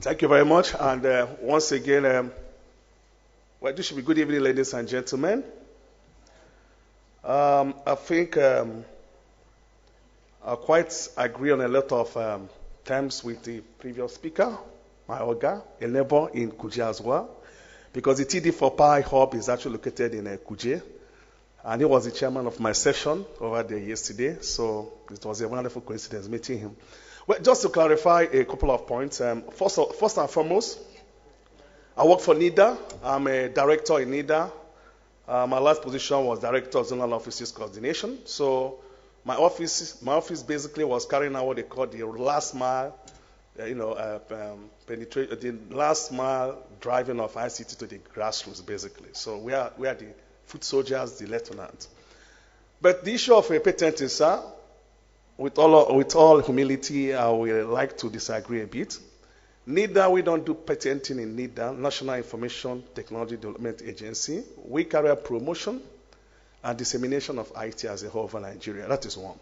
Thank you very much. And once again, well, this should be good evening, ladies and gentlemen. I think I quite agree on a lot of terms with the previous speaker, my Oga, a neighbor in Kuje as well, because the TD4Pi hub is actually located in Kuje, and he was the chairman of my session over there yesterday, so it was a wonderful coincidence meeting him. Well, just to clarify a couple of points, first and foremost, I work for NIDA. I'm a director in NIDA. My last position was Director of Zonal Offices Coordination. So my office basically was carrying out what they call the last mile, the last mile driving of ICT to the grassroots, basically. So we are the foot soldiers, the lieutenants. But the issue of a patent is, with all humility, I would like to disagree a bit. NIDA, we don't do patenting in NIDA, National Information Technology Development Agency. We carry out promotion and dissemination of IT as a whole for Nigeria. That is one.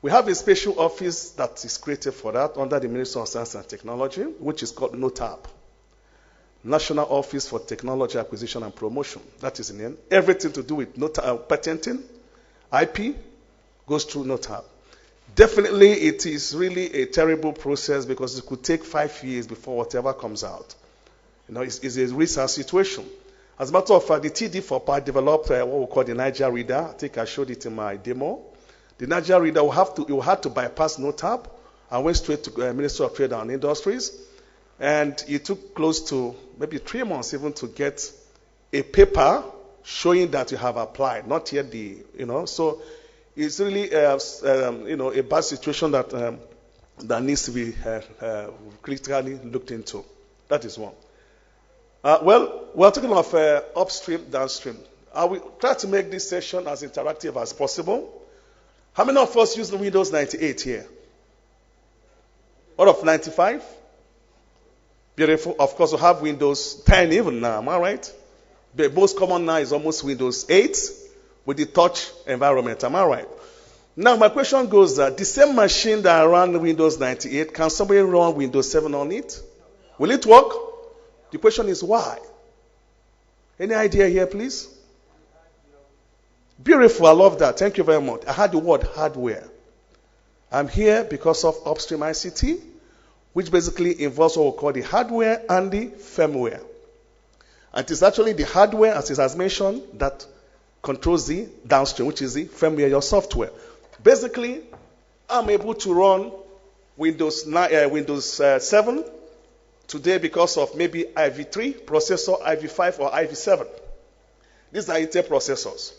We have a special office that is created for that under the Ministry of Science and Technology, which is called NOTAP, National Office for Technology Acquisition and Promotion. That is the name. Everything to do with patenting, IP, goes through NOTAP. Definitely, it is really a terrible process because it could take 5 years before whatever comes out. It's a risky situation. As a matter of fact, the TD4Pi developed what we call the Niger Reader. I think I showed it in my demo. The Niger Reader had to bypass NOTAP and went straight to Ministry of Trade and Industries. And it took close to maybe 3 months even to get a paper showing that you have applied, not yet so it's really a bad situation that needs to be critically looked into. That is one. Well, we're talking of upstream, downstream. I will try to make this session as interactive as possible. How many of us use the Windows 98 here? Out of 95? Beautiful. Of course, we have Windows 10 even now. Am I right? The most common now is almost Windows 8. With the touch environment. Am I right? Now, my question goes that the same machine that ran Windows 98, can somebody run Windows 7 on it? Will it work? The question is why? Any idea here, please? Beautiful. I love that. Thank you very much. I had the word hardware. I'm here because of Upstream ICT, which basically involves what we call the hardware and the firmware. And it is actually the hardware, as it has mentioned, that controls the downstream, which is the firmware, your software. Basically, I'm able to run Windows 7 today because of maybe IV3 processor, IV5, or IV7. These are Intel processors.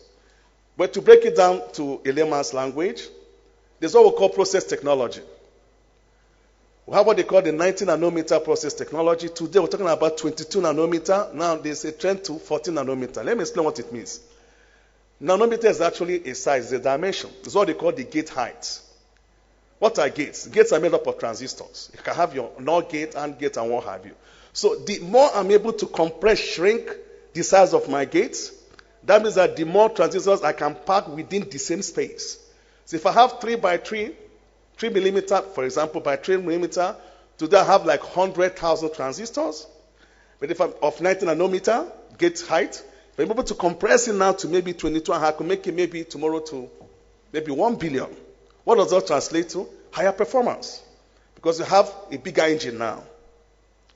But to break it down to a layman's language, there's what we call process technology. We have what they call the 19 nanometer process technology. Today, we're talking about 22 nanometer. Now, there's a trend to 14 nanometer. Let me explain what it means. Nanometer is actually a size, a dimension. It's what they call the gate height. What are gates? Gates are made up of transistors. You can have your NOR gate, AND gate, and what have you. So the more I'm able to compress, shrink the size of my gates, that means that the more transistors I can pack within the same space. So if I have 3 by 3 millimeter, for example, by 3 millimeter, today I have like 100,000 transistors. But if I'm of 19 nanometer gate height, if I'm able to compress it now to maybe 22, and I can make it maybe tomorrow to maybe 1 billion. What does that translate to? Higher performance. Because you have a bigger engine now.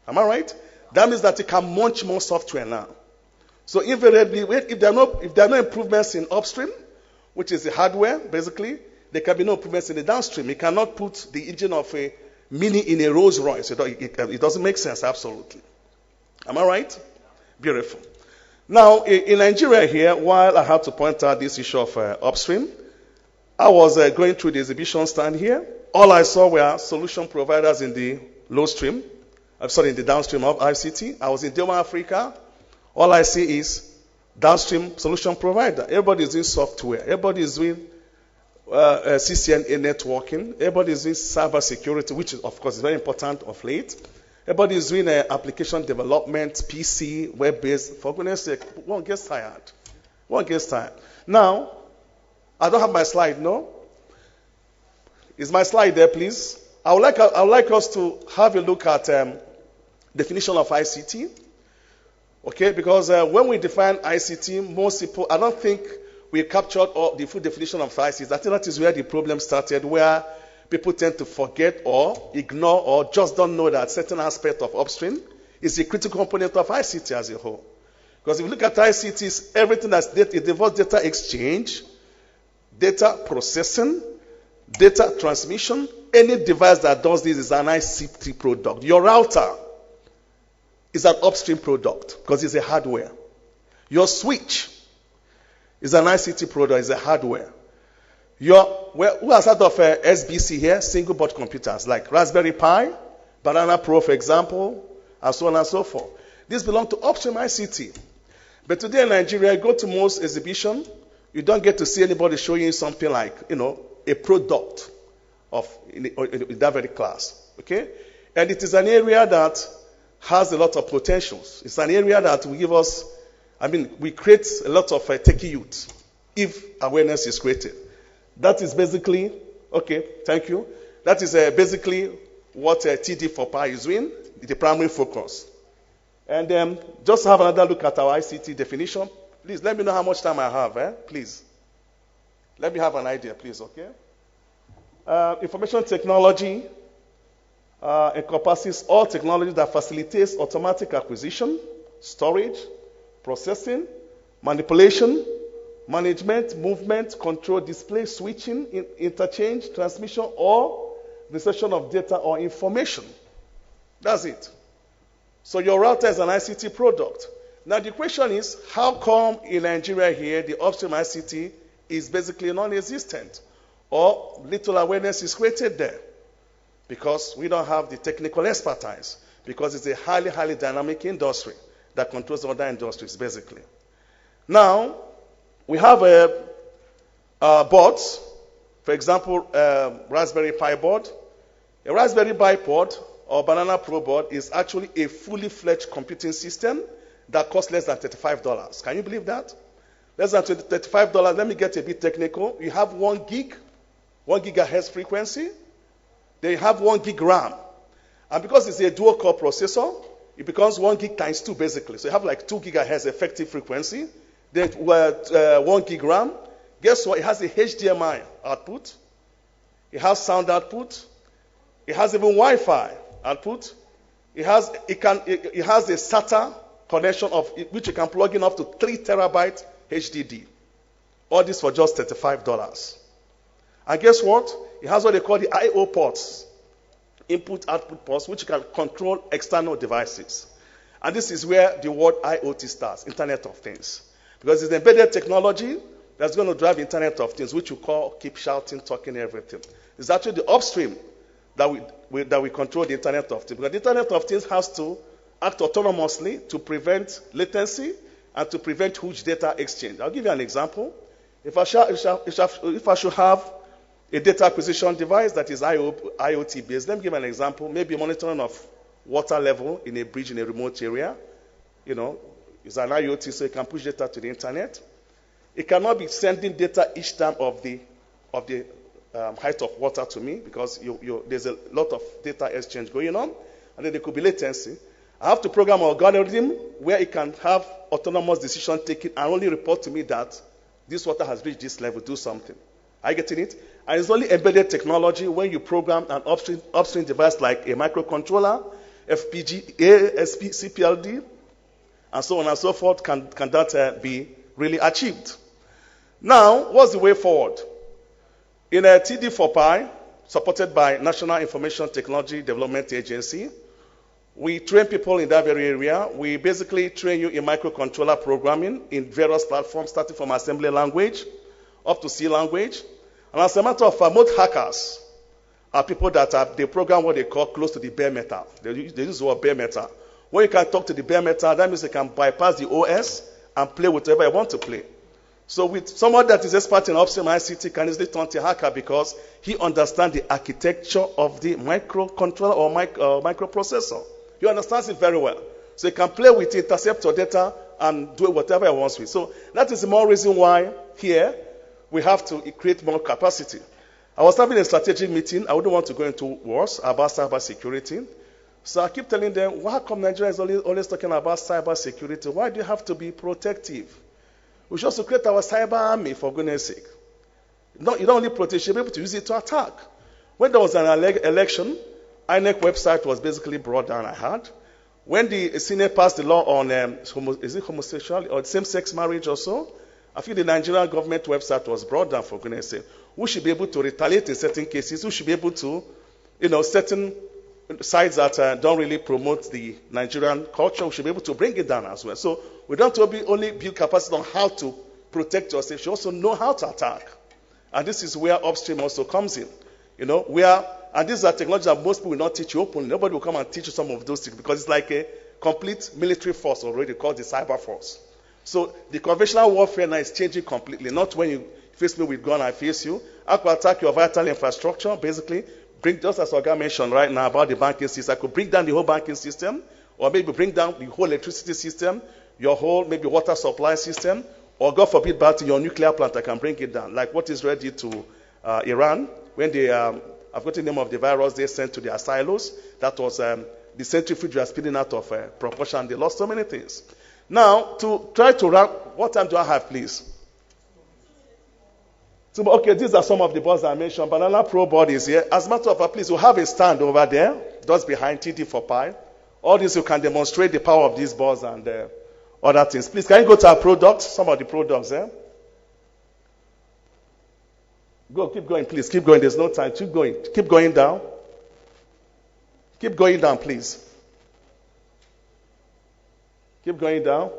Am I right? That means that you can launch more software now. So invariably, if there are no improvements in upstream, which is the hardware, basically, there can be no improvements in the downstream. You cannot put the engine of a Mini in a Rolls Royce. It doesn't make sense, absolutely. Am I right? Beautiful. Now, in Nigeria here, while I have to point out this issue of upstream, I was going through the exhibition stand here. All I saw were solution providers in the in the downstream of ICT. I was in Demo Africa. All I see is downstream solution provider. Everybody is doing software. Everybody is doing CCNA networking. Everybody is doing cyber security, which is, of course, is very important of late. Everybody is doing application development, PC, web-based. For goodness sake, one gets tired. Now, I don't have my slide, no? Is my slide there, please? I would like us to have a look at definition of ICT. Okay, because when we define ICT, most people, I don't think we captured all the full definition of ICT. I think that is where the problem started, where people tend to forget or ignore or just don't know that certain aspect of upstream is a critical component of ICT as a whole. Because if you look at ICT, it's everything that's data, it involves data exchange, data processing, data transmission. Any device that does this is an ICT product. Your router is an upstream product because it's a hardware. Your switch is an ICT product, it's a hardware. Who has heard of SBC here? Single board computers like Raspberry Pi, Banana Pro, for example, and so on and so forth. These belong to upstream ICT. But today in Nigeria, you go to most exhibitions, you don't get to see anybody showing you something like, a product of in that very class. Okay? And it is an area that has a lot of potentials. It's an area that will give us, we create a lot of techie youth if awareness is created. That is basically, okay, thank you. That is basically what TD4Pi is doing, the primary focus. And just have another look at our ICT definition. Please, let me know how much time I have, please. Let me have an idea, please, okay? Information technology encompasses all technology that facilitates automatic acquisition, storage, processing, manipulation, management, movement, control, display, switching, interchange, transmission, or reception of data or information. That's it. So your router is an ICT product. Now the question is, how come in Nigeria here the upstream ICT is basically non-existent or little awareness is created there? Because we don't have the technical expertise, because it's a highly, highly dynamic industry that controls other industries basically. Now, we have boards, for example, Raspberry Pi board. A Raspberry Pi board or Banana Pro board is actually a fully fledged computing system that costs less than $35. Can you believe that? Less than $35. Let me get a bit technical. You have 1 gigahertz frequency. They have 1 gig RAM. And because it's a dual core processor, it becomes 1 gig times 2 basically. So you have like 2 gigahertz effective frequency. Then 1 gig RAM. Guess what? It has a HDMI output. It has sound output. It has even Wi-Fi output. It has a SATA connection of which you can plug in up to 3 terabyte HDD. All this for just $35. And guess what? It has what they call the I/O ports, input-output ports, which you can control external devices. And this is where the word IoT starts, Internet of Things. Because it's embedded technology that's going to drive Internet of Things, which we call keep shouting, talking, everything. It's actually the upstream that we control the Internet of Things. Because the Internet of Things has to act autonomously to prevent latency and to prevent huge data exchange. I'll give you an example. If I should have a data acquisition device that is IoT based, let me give an example. Maybe monitoring of water level in a bridge in a remote area. It's an IoT, so it can push data to the internet. It cannot be sending data each time of the height of water to me, because there's a lot of data exchange going on, and then there could be latency. I have to program an algorithm where it can have autonomous decision taking and only report to me that this water has reached this level, do something. Are you getting it? And it's only embedded technology when you program an upstream device like a microcontroller, FPGA, SP, CPLD, and so on and so forth, can that be really achieved. Now, what's the way forward? In a TD4Pi, supported by National Information Technology Development Agency, we train people in that very area. We basically train you in microcontroller programming in various platforms, starting from assembly language up to C language. And as a matter of fact, most hackers are people that they program what they call close to the bare metal. They use the word bare metal. When you can talk to the bare metal, that means they can bypass the OS and play whatever you want to play. So with someone that is expert in upstream ICT can easily turn to a hacker because he understands the architecture of the microcontroller or microprocessor. He understands it very well. So he can play with it, intercept your data, and do whatever he wants with. So that is the more reason why here we have to create more capacity. I was having a strategic meeting. I wouldn't want to go into words about cyber security. So I keep telling them, why come Nigeria is always talking about cyber security? Why do you have to be protective? We should also create our cyber army, for goodness sake. No, you don't only protect, you should be able to use it to attack. When there was an election, INEC website was basically brought down, I heard. When the Senate passed the law on, is it homosexuality or same-sex marriage or so? I think the Nigerian government website was brought down, for goodness sake. We should be able to retaliate in certain cases. We should be able to, certain sites that don't really promote the Nigerian culture, we should be able to bring it down as well. So we don't have to only build capacity on how to protect yourself. You should also know how to attack. And this is where Upstream also comes in. And these are technologies that most people will not teach you openly. Nobody will come and teach you some of those things because it's like a complete military force already called the cyber force. So the conventional warfare now is changing completely. Not when you face me with gun, I face you. I could attack your vital infrastructure, basically. Just as Oga mentioned right now about the banking system, I could bring down the whole banking system, or maybe bring down the whole electricity system, your whole maybe water supply system, or God forbid, back to your nuclear plant, I can bring it down. Like what is ready to Iran when they, I've got the name of the virus they sent to their silos. That was the centrifuge was spinning out of proportion. They lost so many things. Now, to try to wrap, what time do I have, please? So, okay, these are some of the boards I mentioned. Banana Pro board is here. As a matter of fact, please, we'll have a stand over there, just behind TD4Pi. All this, you can demonstrate the power of these boards and other things. Please, can you go to our products? Some of the products there. Go, keep going, please. Keep going. There's no time. Keep going. Keep going down. Keep going down, please. Keep going down.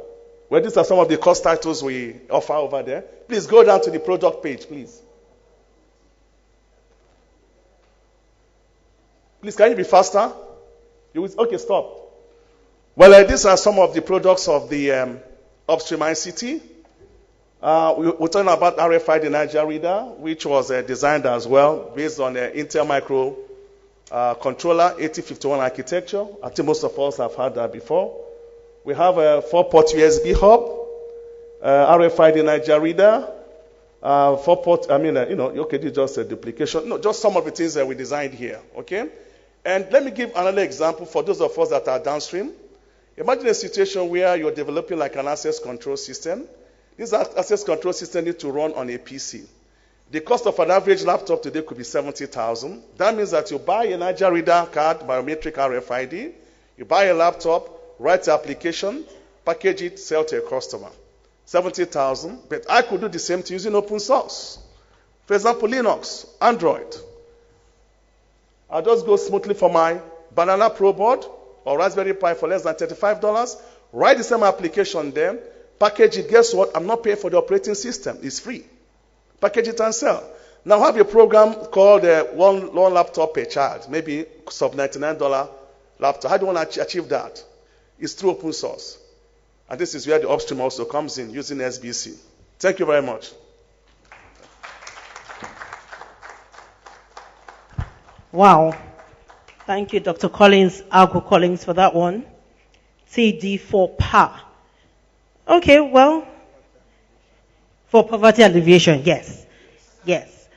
Well, these are some of the course titles we offer over there. Please go down to the product page, please. Please, can you be faster? Okay, stop. Well, these are some of the products of the Upstream ICT. We're talking about RFID Niger Reader, which was designed as well based on Intel Micro Controller 8051 architecture. I think most of us have heard that before. We have a 4-port USB hub, RFID Niger Reader, 4-port, okay, this is just a duplication. No, just some of the things that we designed here, okay? And let me give another example for those of us that are downstream. Imagine a situation where you're developing like an access control system. This access control system needs to run on a PC. The cost of an average laptop today could be 70,000. That means that you buy a Niger Reader card, biometric RFID, you buy a laptop, write the application, package it, sell to a customer. 70,000, but I could do the same thing using open source. For example, Linux, Android. I'll just go smoothly for my Banana Pro board or Raspberry Pi for less than $35. Write the same application there, package it. Guess what? I'm not paying for the operating system. It's free. Package it and sell. Now I have a program called one laptop per child, maybe sub $99 laptop. How do you want to achieve that? It's through open source. And this is where the Upstream also comes in, using SBC. Thank you very much. Wow. Thank you, Dr. Agwu Collins, for that one. TD4PA. Okay, well, for poverty alleviation, yes. Yes.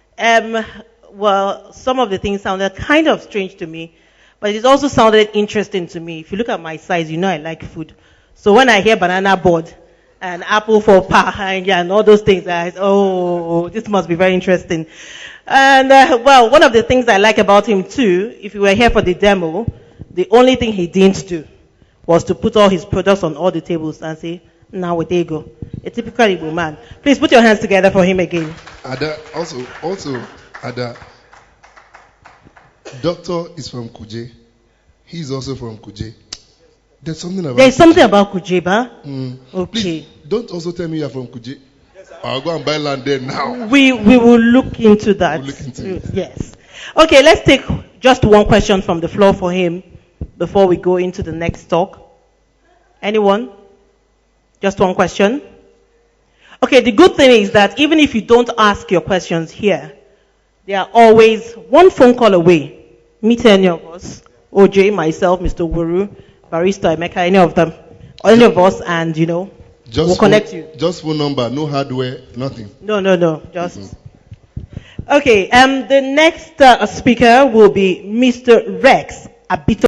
Well, some of the things sounded kind of strange to me, but it also sounded interesting to me. If you look at my size, you know I like food. So when I hear banana board and apple for pa and all those things, I say, oh, this must be very interesting. And well, one of the things I like about him too, if you were here for the demo, the only thing he didn't do was to put all his products on all the tables and say, now there you go. A typical Igbo man. Please put your hands together for him again. Ada, also, Ada, Doctor is from Kuje. He's also from Kuje. There's something about Kuje, ba? Okay. Please, don't also tell me you're from Kuje. I'll go and buy land there now. We will look into that. We'll look into it. Yes. Okay, let's take just one question from the floor for him before we go into the next talk. Anyone? Just one question? Okay, the good thing is that even if you don't ask your questions here, they are always one phone call away. Meet any of us, OJ, myself, Mr. Wuru, Barista, Emeka, any of them, any of us, and we'll connect you. Just phone number, no hardware, nothing. No, just. Okay, the next speaker will be Mr. Rex Abito.